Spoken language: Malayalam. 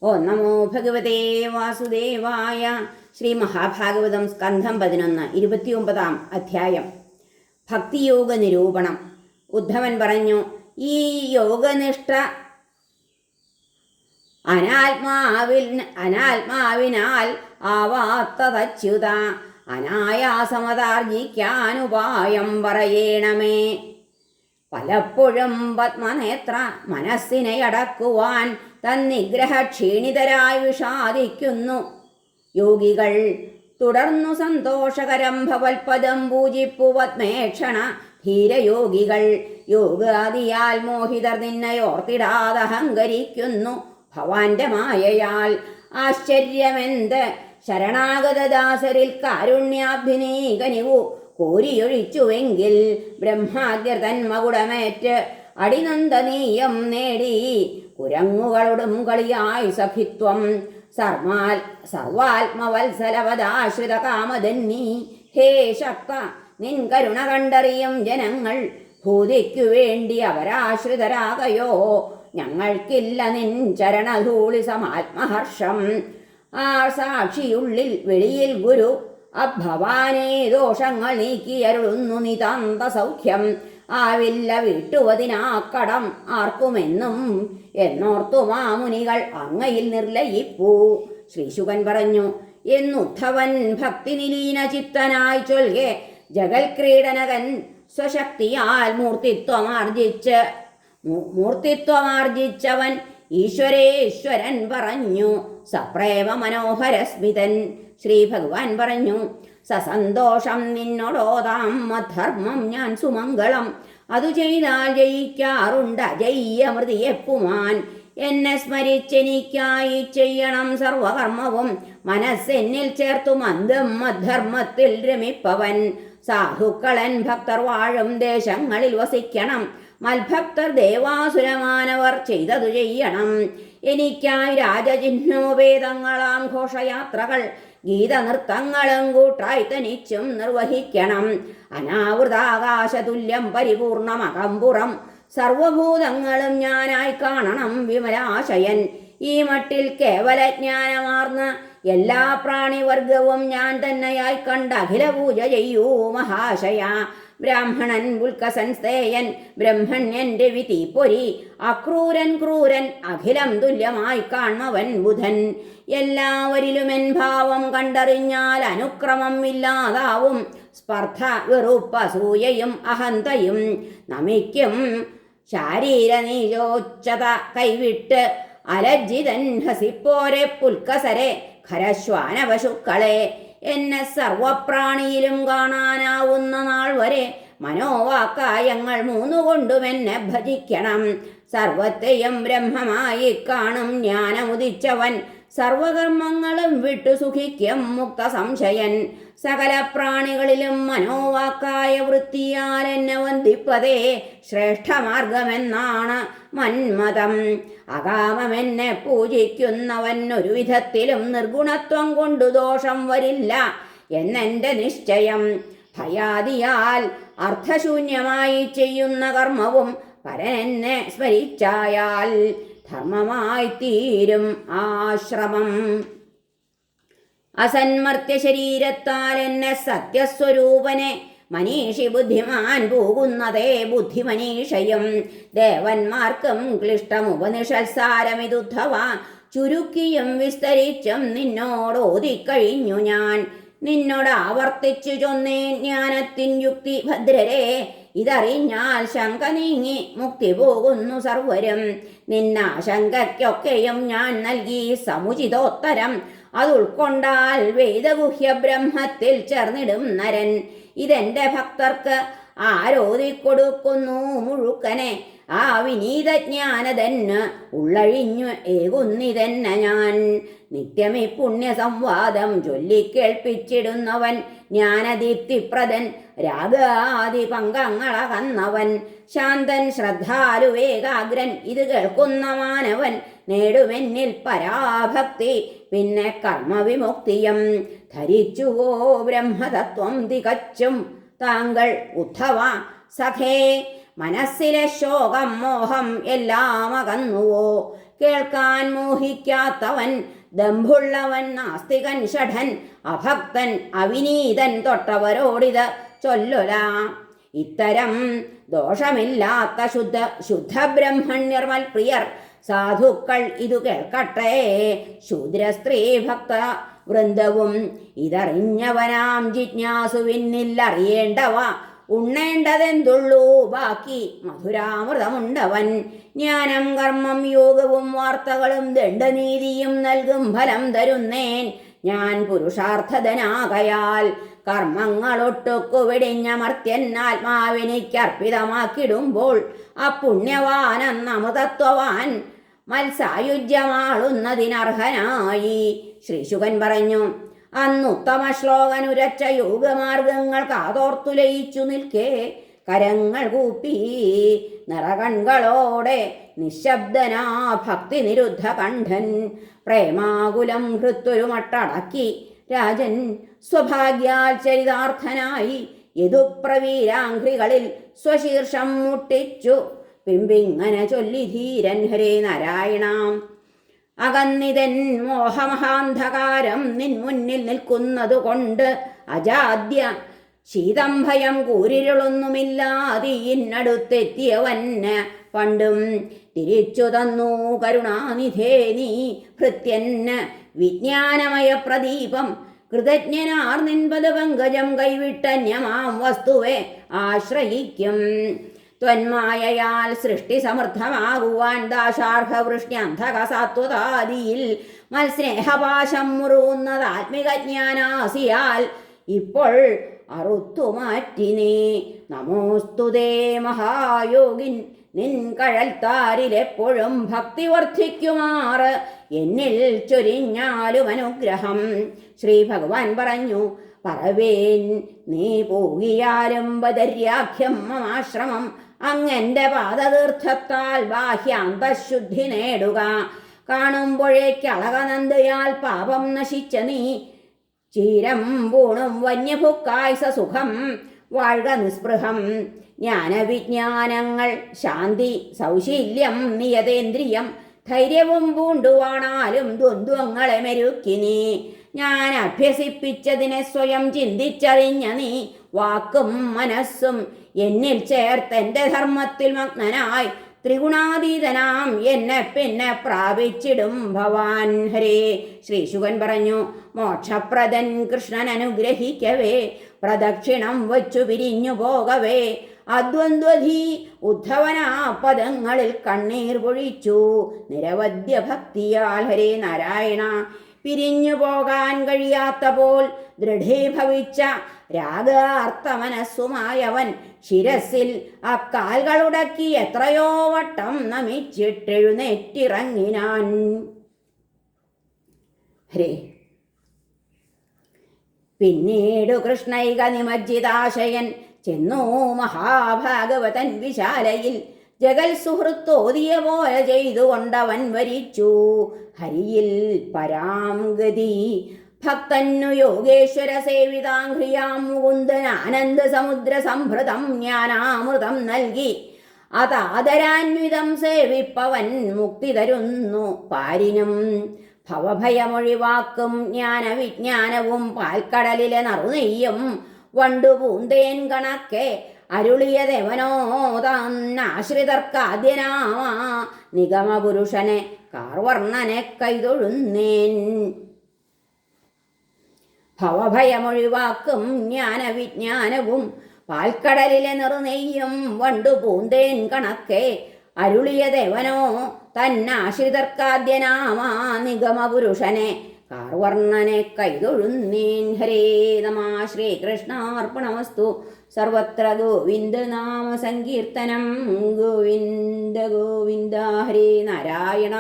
ഓ നമോ ഭഗവതേ വാസുദേവായ. ശ്രീ മഹാഭാഗവതം സ്കന്ധം 11 29 അധ്യായം. ഭക്തിയോഗ നിരൂപണം. ഉദ്ധവൻ പറഞ്ഞു, ഈ യോഗനിഷ്ഠ അനാത്മാവിനാൽ ആവാത്തതച്യുത അനായാസമതാർജിക്കാനുപായം പറയണമേ. പലപ്പോഴും പത്മനേത്ര മനസ്സിനെ അടക്കുവാൻ തന്നിഗ്രഹ ക്ഷീണിതരായി വിഷാദിക്കുന്നു യോഗികൾ. തുടർന്നു സന്തോഷകരം ഭവൽപദം പൂജിപ്പു പത്മേക്ഷണ ധീരയോഗികൾ. യോഗാദിയാൽ മോഹിതർ നിന്നയോർത്തിടാതഹങ്കരിക്കുന്നു ഭവാന്റെ മായയാൽ. ആശ്ചര്യമെന്ത് ശരണാഗതദാസരിൽ കാരുണ്യാഭിനീകനിവു കോരിയൊഴിച്ചുവെങ്കിൽ ബ്രഹ്മാദ്യർ തന്മകുടമേറ്റ് അടിനന്ദനീയം നേടി കുരങ്ങുകളോടും കളിയായി സഖിത്വം. സർവാത്മവത്സലവദാശ്രിത കാമധന്നി ഹേ ശക്ത, നിൻ കരുണ കണ്ടറിയും ജനങ്ങൾ. ഭൂതിക്കു വേണ്ടി അവരാശ്രിതരാകയോ, ഞങ്ങൾക്കില്ല നിൻ ചരണധൂളി സമാത്മഹർഷം. ആ സാക്ഷിയുള്ളിൽ വെളിയിൽ ഗുരു അഭവാനേ ദോഷങ്ങൾ നീക്കിയരുളുന്നു നിതാന്ത സൗഖ്യം. ആവില്ല വീട്ടുവതിനാക്കടം ആർക്കുമെന്നും എന്നോർത്തു മാമുനികൾ അങ്ങയിൽ നിർലയിപ്പൂ. ശ്രീശുകൻ പറഞ്ഞു, എന്നുദ്ധവൻ ഭക്തി നിലീന ചിത്തനായി ചൊൽകെ ജഗൽ ക്രീഡനകൻ സ്വശക്തിയാൽ മൂർത്തിത്വമാർജിച്ചവൻ ഈശ്വരേശ്വരൻ പറഞ്ഞു. സപ്രേമ മനോഹരസ്മിതൻ. ശ്രീ ഭഗവാൻ പറഞ്ഞു, സസന്തോഷം നിന്നോടോതാം മധർമ്മം ഞാൻ സുമംഗളം. അതു ചെയ്താൽ ജയിക്കാറുണ്ട് അജയ്യമൃതിയെപ്പുമാൻ. എന്നെ സ്മരിച്ചെനിക്കായി ചെയ്യണം സർവകർമ്മവും. മനസ്സെന്നിൽ ചേർത്തു മന്ദം മധർമ്മത്തിൽ രമിപ്പവൻ. സാധുക്കളൻ ഭക്തർ വാഴും ദേശങ്ങളിൽ വസിക്കണം. മൽഭക്തർ ദേവാസുരമാനവർ ചെയ്തതു ചെയ്യണം. എനിക്കായി രാജചിഹ്നോപേതങ്ങളാം ഘോഷയാത്രകൾ ഗീതനൃത്തങ്ങളും കൂട്ടായി തനിച്ചും നിർവഹിക്കണം. അനാവൃതാകാശതുല്യം പരിപൂർണമകമ്പുറം സർവഭൂതങ്ങളും ഞാനായി കാണണം വിമലാശയൻ. ഈ മട്ടിൽ കേവലജ്ഞാനമാർന്ന് എല്ലാ പ്രാണിവർഗവും ഞാൻ തന്നെയായി കണ്ട് അഖില പൂജ ചെയ്യൂ മഹാശയ. ബ്രാഹ്മണൻ പുൽക്കസൻ സ്തേയൻ ബ്രഹ്മണ്യൻ രവിതി പൊരി. അക്രൂരൻ ക്രൂരൻ അഖിലം തുല്യമായി കാൺമവൻ ബുധൻ. എല്ലാവരിലുമെൻ ഭാവം കണ്ടറിഞ്ഞാൽ അനുക്രമം ഇല്ലാതാവും. സ്പർദ്ധ വെറുപ്പസൂയയും അഹന്തയും നമിക്കും. ശാരീരനീചോച്ചത കൈവിട്ട് അലജ്ജിതൻ ഹസിപ്പോരെ പുൽക്കസരെ ഖരശ്വാന പശുക്കളെ. എന്നെ സർവപ്രാണിയിലും കാണാനാവുന്ന നാൾ വരെ മനോവാക്കായങ്ങൾ മൂന്നുകൊണ്ടും എന്നെ ഭജിക്കണം. സർവത്തെയും ബ്രഹ്മമായി കാണും ജ്ഞാനമുദിച്ചവൻ. സർവകർമ്മങ്ങളും വിട്ടു സുഖിക്കും മുക്ത സംശയൻ. സകല പ്രാണികളിലും മനോവാക്കായ വൃത്തിയാൽ എന്നെ വന്ദിപ്പതേ ശ്രേഷ്ഠമാർഗമെന്നാണ് മന്മതം. അകാമമെന്നെ പൂജിക്കുന്നവൻ ഒരു വിധത്തിലും നിർഗുണത്വം കൊണ്ടു ദോഷം വരില്ല എന്നെൻ്റെ നിശ്ചയം. ഭയാദിയാൽ അർത്ഥശൂന്യമായി ചെയ്യുന്ന കർമ്മവും പരനെന്നെ സ്മരിച്ചായാൽ ധർമ്മമായി തീരും ആശ്രമം. അസന്മർത്യ ശരീരത്താൽ എന്നെ സത്യസ്വരൂപനെ മനീഷി ബുദ്ധിമാൻ പോകുന്നതേ ബുദ്ധിമനീഷയും. ദേവന്മാർക്കും ക്ലിഷ്ടമുപനിഷത്സാരമിതുദ്ധവ ചുരുക്കിയും വിസ്തരിച്ചും നിന്നോടോതിക്കഴിഞ്ഞു ഞാൻ. നിന്നോട് ആവർത്തിച്ചു ചൊന്നേൻ ജ്ഞാനത്തിൻ യുക്തി ഭദ്രരെ. ഇതറിഞ്ഞാൽ ശങ്ക നീങ്ങി മുക്തി പോകുന്നു സർവരും. നിന്നാശങ്കയ്ക്കൊക്കെയും ഞാൻ നൽകി സമുചിതോത്തരം. അതുൾക്കൊണ്ടാൽ വേദഗുഹ്യ ബ്രഹ്മത്തിൽ ചേർന്നിടും നരൻ. ഇതെന്റെ ഭക്തർക്ക് ആരോധിക്കൊടുക്കുന്നു മുഴുക്കനെ. ആ വിനീതജ്ഞാനതന് ഉള്ളഴിഞ്ഞു ഏകുന്നിതെന്നെ ഞാൻ. നിത്യമി പുണ്യ സംവാദം ചൊല്ലിക്കേൾപ്പിച്ചിടുന്നവൻ. ജ്ഞാനദീപ്തിപ്രദൻ രാഗാദി പങ്കങ്ങളകന്നവൻ. ശാന്തൻ ശ്രദ്ധാലുവേകാഗ്രൻ ഇത് കേൾക്കുന്ന മാനവൻ. നേടുമെന്നിൽ പരാഭക്തി പിന്നെ കർമ്മവിമുക്തിയും. ധരിച്ചുവോ ബ്രഹ്മതത്വം തികച്ചും താങ്കൾ ഉദ്ധവ സഖേ. മനസ്സിലെ ശോകം മോഹം എല്ലാം അകന്നുവോ. കേൾക്കാൻ മോഹിക്കാത്തവൻ, ദമ്പുള്ളവൻ, നാസ്തികൻ, ഷഠൻ, അഭക്തൻ, അവിനീതൻ തൊട്ടവരോടിത് ചൊല്ലുല. ഇത്തരം ദോഷമില്ലാത്ത ശുദ്ധബ്രഹ്മണ്യർമൽ പ്രിയർ സാധുക്കൾ ഇതു കേൾക്കട്ടെ. ശൂദ്ര സ്ത്രീ ഭക്ത വൃന്ദവും ഇതറിഞ്ഞവനാം ജിജ്ഞാസുവിന്നില്ലറിയേണ്ടവ ഉണ്ണേണ്ടതെന്തുള്ളൂ ബാക്കി മധുരാമൃതമുണ്ടവൻ. ജ്ഞാനം കർമ്മം യോഗവും വാർത്തകളും ദണ്ഡനീതിയും നൽകും ഫലം തരുന്നേൻ ഞാൻ പുരുഷാർത്ഥധനാകയാൽ. കർമ്മങ്ങളൊട്ടുക്കു വെടിഞ്ഞമർത്യൻ ആത്മാവിനിക്കർപ്പിതമാക്കിടുമ്പോൾ അപുണ്യവാനെന്നമൃതത്വവാൻ മത്സായുജ്യമാളുന്നതിനർഹനായി. ശ്രീശുകൻ പറഞ്ഞു. അന്നുത്തമ ശ്ലോകനുരച്ച യോഗമാർഗങ്ങൾ കാതോർത്തു ലയിച്ചു നിൽക്കേ കരങ്ങൾ കൂപ്പി നിറകൺകളോടെ നിശബ്ദനാ ഭക്തി നിരുദ്ധ കണ്ഠൻ പ്രേമാകുലം ഹൃത്തൊരു മട്ടടക്കി രാജൻ സ്വഭാഗ്യാൽ ചരിതാർത്ഥനായി യദുപ്രവീരാംഘ്രികളിൽ സ്വശീർഷം മുട്ടിച്ചു പിമ്പിങ്ങനെ ചൊല്ലി ധീരൻ ഹരേ നാരായണാം. അകന്നിതൻ മോഹമഹാന്ധകാരം നിൻ മുന്നിൽ നിൽക്കുന്നതുകൊണ്ട് അജാദ്യ ശീതം ഭയം കൂരിരുളൊന്നുമില്ലാതീന്നടുത്തെത്തിയവന് പണ്ടും തിരിച്ചു തന്നു കരുണാനിധേ നീ ഭൃത്യന് വിജ്ഞാനമയ പ്രദീപം. കൃതജ്ഞനാർ നിൻപദ പങ്കജം കൈവിട്ടന്യമാം വസ്തുവെ ആശ്രയിക്കും. ത്വന്മായയാൽ സൃഷ്ടി സമൃദ്ധമാകുവാൻ ദാശാർഹവൃഷ്ണ്യന്ധക സാത്വതാദിയിൽ മത്സ്നേഹപാശം മുറുകുന്നത് ആത്മികജ്ഞാനാസിയാൽ ഇപ്പോൾ അറുത്തുമാറ്റി നീ. നമോസ്തുതേ മഹായോഗിൻ നിൻ കഴൽത്താരിലെപ്പോഴും ഭക്തി വർദ്ധിക്കുമാറ് എന്നിൽ ചൊരിഞ്ഞാലും അനുഗ്രഹം. ശ്രീ ഭഗവാൻ പറഞ്ഞു. പറവേൻ നീ പോകിയാലും ബദര്യാഖ്യം മമാശ്രമം അങ്ങെൻ്റെ പാദതീർത്ഥത്താൽ ബാഹ്യാന്തശുദ്ധി നേടുക. കാണുമ്പോഴേക്കളകനന്ദയാൽ പാപം നശിച്ച നീ ചീരം പൂണും വന്യഭുക്കായ്സ സുഖം വാഴ്ക നിസ്പൃഹം. ജ്ഞാനവിജ്ഞാനങ്ങൾ ശാന്തി സൗശീല്യം നിയതേന്ദ്രിയം ധൈര്യവും പൂണ്ടുവാണാലും ദ്വന്ദ്വങ്ങളെ മെരുക്കി നീ. ഞാൻ അഭ്യസിപ്പിച്ചതിനെ സ്വയം ചിന്തിച്ചറിഞ്ഞ നീ വാക്കും മനസ്സും എന്നിൽ ചേർത്തെൻ്റെ ധർമ്മത്തിൽ മഗ്നനായി ത്രിഗുണാതീതനാം എന്നെ പിന്നെ പ്രാപിച്ചിടും ഭവാൻ. ഹരേ. ശ്രീശുകൻ പറഞ്ഞു. മോക്ഷപ്രദൻ കൃഷ്ണൻ അനുഗ്രഹിക്കവേ പ്രദക്ഷിണം വച്ചു പിരിഞ്ഞു പോകവേ അദ്വന്ദ്വധി ഉദ്ധവനാ പദങ്ങളിൽ കണ്ണീർ പൊഴിച്ചു നിരവധ്യ ഭക്തിയാൽ. ഹരേ നാരായണ. പിരിഞ്ഞു പോകാൻ കഴിയാത്ത പോൽ ദൃഢീഭവിച്ച രാഗാർത്തമനസ്സുമായവൻ ശിരസിൽ അക്കാൽകളുടക്കി എത്രയോ വട്ടം നമിച്ചിട്ടെഴുന്നേറ്റിറങ്ങിനാൻ. ഹരേ. പിന്നീടു കൃഷ്ണൈക നിമജ്ജിതാശയൻ ചെന്നു മഹാഭാഗവതൻ വിശാലയിൽ ജഗൽ സുഹൃത്തോതിയ പോലെ ചെയ്തുകൊണ്ടവൻ വരിച്ചു ഹരിയിൽ പരാം ഗതി. ഭക്തന്നു യോഗേശ്വര സേവിതാംഘ്രിയാം മുകുന്ദൻ ആനന്ദ സമുദ്ര സംഭൃതം ജ്ഞാനാമൃതം നൽകി അതാദരാന്വിതം സേവിപ്പവൻ മുക്തി തരുന്നു പാരിനും. ഭവഭയമൊഴിവാക്കും ജ്ഞാനവിജ്ഞാനവും പാൽക്കടലിലെ നറുനെയ്യും വണ്ടുപൂന്തേൻ കണക്കെ അരുളിയതെവനോ താനാശ്രിതർക്കാദ്യനാമാ നിഗമപുരുഷനെ കാർവർണ്ണനെ കൈതൊഴുന്നേൻ. ഭവഭയമൊഴിവാക്കും ജ്ഞാനവിജ്ഞാനവും പാൽക്കടലിലെ നിറുനെയ്യും വണ്ടുപൂന്തേൻ കണക്കെ അരുളിയതെവനോ തന്നാശ്രിതർക്കാദ്യനാമാ നിഗമപുരുഷനെ കാർവർണ്ണനെ കൈതൊഴുന്നേൻ. ഹരേ നമഃ. ശ്രീകൃഷ്ണാർപ്പണമസ്തു. സർവത്ര ഗോവിന്ദനാമ സങ്കീർത്തനം. ഗോവിന്ദ ഗോവിന്ദ. ഹരേ നാരായണ.